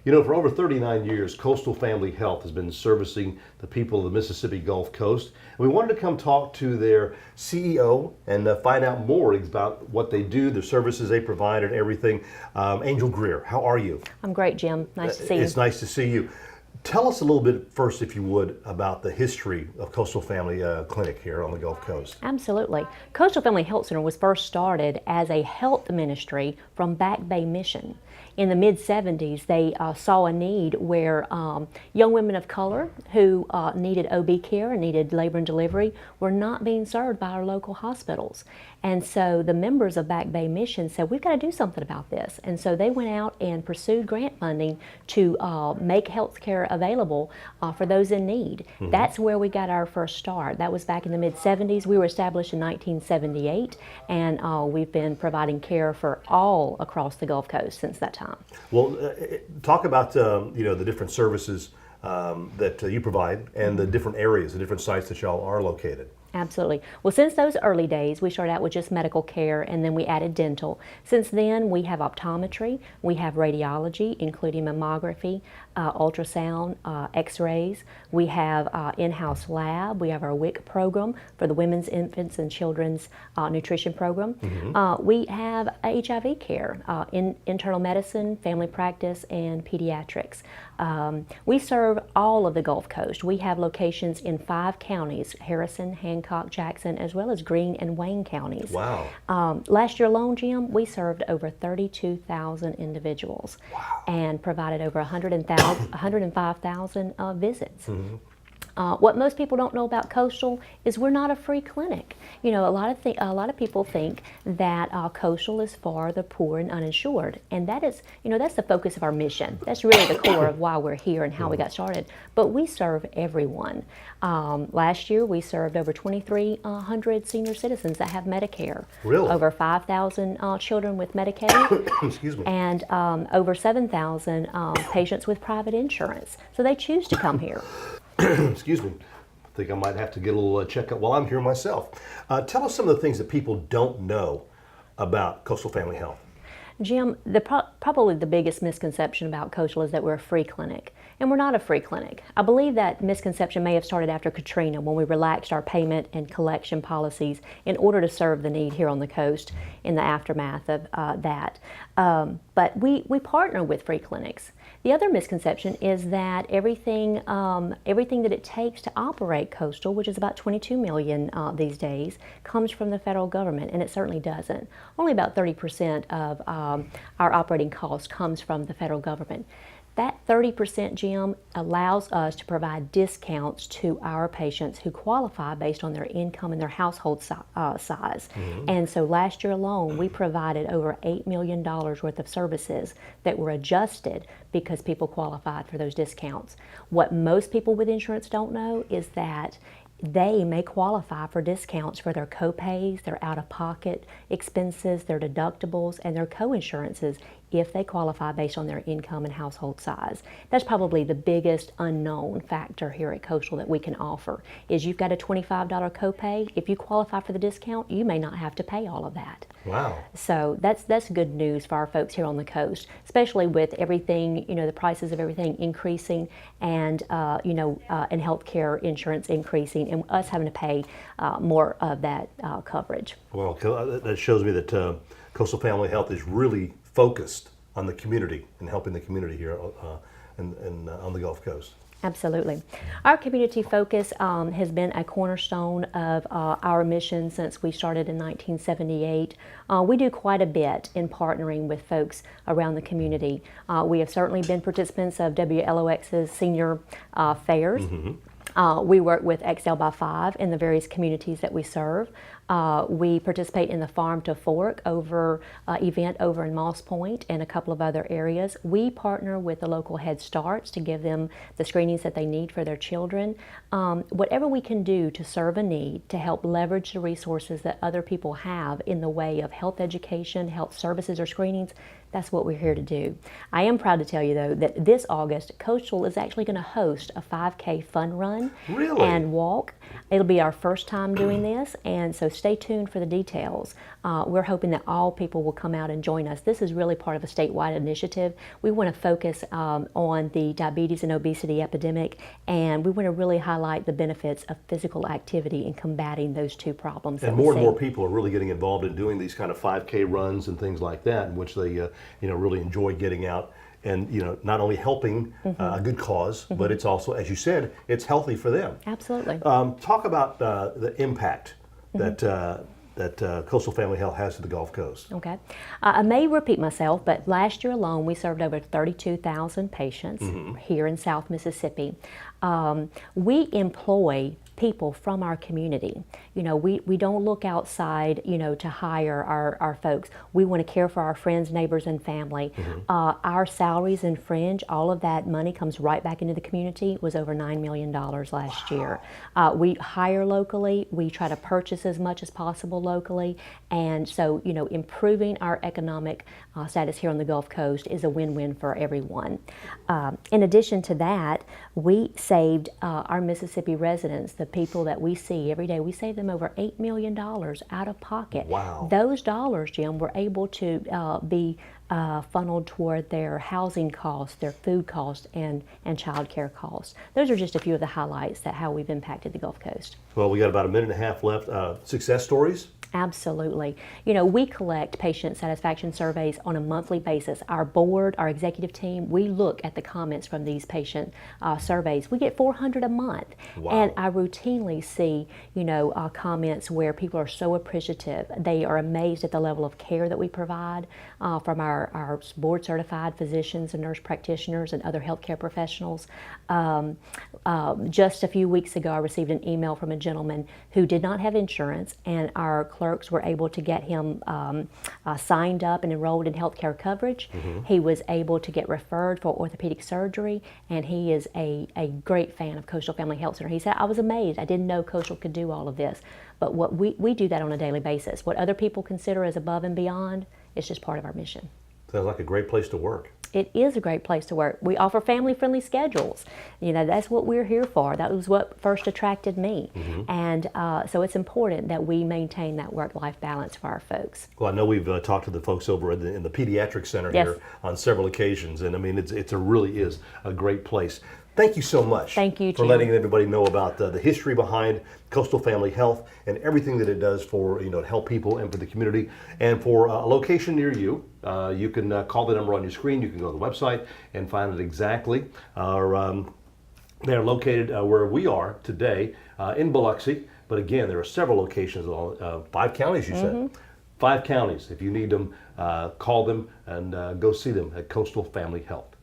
You know, for over 39 years, Coastal Family Health has been servicing the people of the Mississippi Gulf Coast. And we wanted to come talk to their CEO and find out more about what they do, the services they provide, and everything. Angel Greer, how are you? I'm great, Jim. Nice to see you. It's nice to see you. Tell us a little bit first, if you would, about the history of Coastal Family Clinic here on the Gulf Coast. Absolutely. Coastal Family Health Center was first started as a health ministry from Back Bay Mission. In the mid-'70s, they saw a need where young women of color who needed OB care and needed labor and delivery were not being served by our local hospitals. And so the members of Back Bay Mission said, we've got to do something about this. And so they went out and pursued grant funding to make health care available for those in need. Mm-hmm. That's where we got our first start. That was back in the mid-'70s. We were established in 1978, and we've been providing care for all across the Gulf Coast since that time. Well, talk about the different services that you provide and the different areas, the different sites that y'all are located. Absolutely. Well, since those early days, we started out with just medical care, and then we added dental. Since then, we have optometry, we have radiology, including mammography, ultrasound, x-rays. We have in-house lab. We have our WIC program for the Women's, Infants, and Children's Nutrition Program. Mm-hmm. We have HIV care, internal medicine, family practice, and pediatrics. We serve all of the Gulf Coast. We have locations in 5 counties, Harrison, Hancock, Jackson, as well as Greene and Wayne counties. Wow. Last year alone, Jim, we served over 32,000 individuals. Wow. And provided over 105,000 visits. Mm-hmm. What most people don't know about Coastal is we're not a free clinic. You know, a lot of people think that Coastal is for the poor and uninsured, and that is, that's the focus of our mission. That's really the core of why we're here and how we got started. But we serve everyone. Last year, we served over 2,300 senior citizens that have Medicare. Really? Over 5,000 children with Medicaid. Excuse me. And over 7,000 patients with private insurance. So they choose to come here. Excuse me. I think I might have to get a little checkup while I'm here myself. Tell us some of the things that people don't know about Coastal Family Health. Jim, probably the biggest misconception about Coastal is that we're a free clinic, and we're not a free clinic. I believe that misconception may have started after Katrina, when we relaxed our payment and collection policies in order to serve the need here on the coast in the aftermath of that. But we partner with free clinics. The other misconception is that everything that it takes to operate Coastal, which is about $22 million these days, comes from the federal government, and it certainly doesn't. Only about 30% of our operating costs comes from the federal government. That 30%, Jim, allows us to provide discounts to our patients who qualify based on their income and their household size. Mm-hmm. And so last year alone, we provided over $8 million worth of services that were adjusted because people qualified for those discounts. What most people with insurance don't know is that they may qualify for discounts for their co-pays, their out-of-pocket expenses, their deductibles, and their co-insurances if they qualify based on their income and household size. That's probably the biggest unknown factor here at Coastal that we can offer, is you've got a $25 copay. If you qualify for the discount, you may not have to pay all of that. Wow. So that's good news for our folks here on the coast, especially with everything, the prices of everything increasing and, and healthcare insurance increasing and us having to pay more of that coverage. Well, that shows me that Coastal Family Health is really focused on the community and helping the community here on the Gulf Coast. Absolutely. Our community focus has been a cornerstone of our mission since we started in 1978. We do quite a bit in partnering with folks around the community. We have certainly been participants of WLOX's senior fairs. Mm-hmm. We work with XL by 5 in the various communities that we serve. We participate in the Farm to Fork event over in Moss Point and a couple of other areas. We partner with the local Head Starts to give them the screenings that they need for their children. Whatever we can do to serve a need, to help leverage the resources that other people have in the way of health education, health services, or screenings, that's what we're here to do. I am proud to tell you, though, that this August, Coastal is actually going to host a 5K fun run Really? And walk. It'll be our first time doing this, and so stay tuned for the details. We're hoping that all people will come out and join us. This is really part of a statewide initiative. We want to focus on the diabetes and obesity epidemic, and we want to really highlight the benefits of physical activity in combating those two problems. And more and more people are really getting involved in doing these kind of 5K runs and things like that, in which they really enjoy getting out and not only helping a good cause, but it's also, as you said, it's healthy for them. Absolutely. Talk about the impact that Coastal Family Health has to the Gulf Coast. Okay. I may repeat myself, but last year alone we served over 32,000 patients here in South Mississippi. We employ people from our community. We don't look outside, to hire our folks. We want to care for our friends, neighbors, and family. Our salaries and fringe, all of that money comes right back into the community. It was over $9 million last year. We hire locally. We try to purchase as much as possible locally. And so, improving our economic status here on the Gulf Coast is a win-win for everyone. In addition to that, we saved our Mississippi residents, the people that we see every day, we saved them over $8 million out of pocket. Wow. Those dollars, Jim, were able to be funneled toward their housing costs, their food costs, and child care costs. Those are just a few of the highlights that how we've impacted the Gulf Coast. Well, we got about a minute and a half left. Success stories? Absolutely. We collect patient satisfaction surveys on a monthly basis. Our board, our executive team, we look at the comments from these patient surveys. We get 400 a month. Wow. And I routinely see, comments where people are so appreciative. They are amazed at the level of care that we provide from our board certified physicians and nurse practitioners and other healthcare professionals. Just a few weeks ago, I received an email from a gentleman who did not have insurance, and our clerks were able to get him signed up and enrolled in healthcare coverage. He was able to get referred for orthopedic surgery, and he is a great fan of Coastal Family Health Center. He said, I was amazed. I didn't know Coastal could do all of this. But what we do that on a daily basis. What other people consider as above and beyond, it's just part of our mission. Sounds like a great place to work. It is a great place to work. We offer family-friendly schedules. That's what we're here for. That was what first attracted me. And so it's important that we maintain that work-life balance for our folks. Well, I know we've talked to the folks over in the pediatric center Yes. here on several occasions, and I mean, it really is a great place. Thank you so much. Thank you, for Jim. letting everybody know about the history behind Coastal Family Health and everything that it does for to help people and for the community. And for a location near you, you can call the number on your screen. You can go to the website and find it exactly. They're located where we are today in Biloxi, but again, there are several locations, 5 counties. You said 5 counties. If you need them, call them and go see them at Coastal Family Health.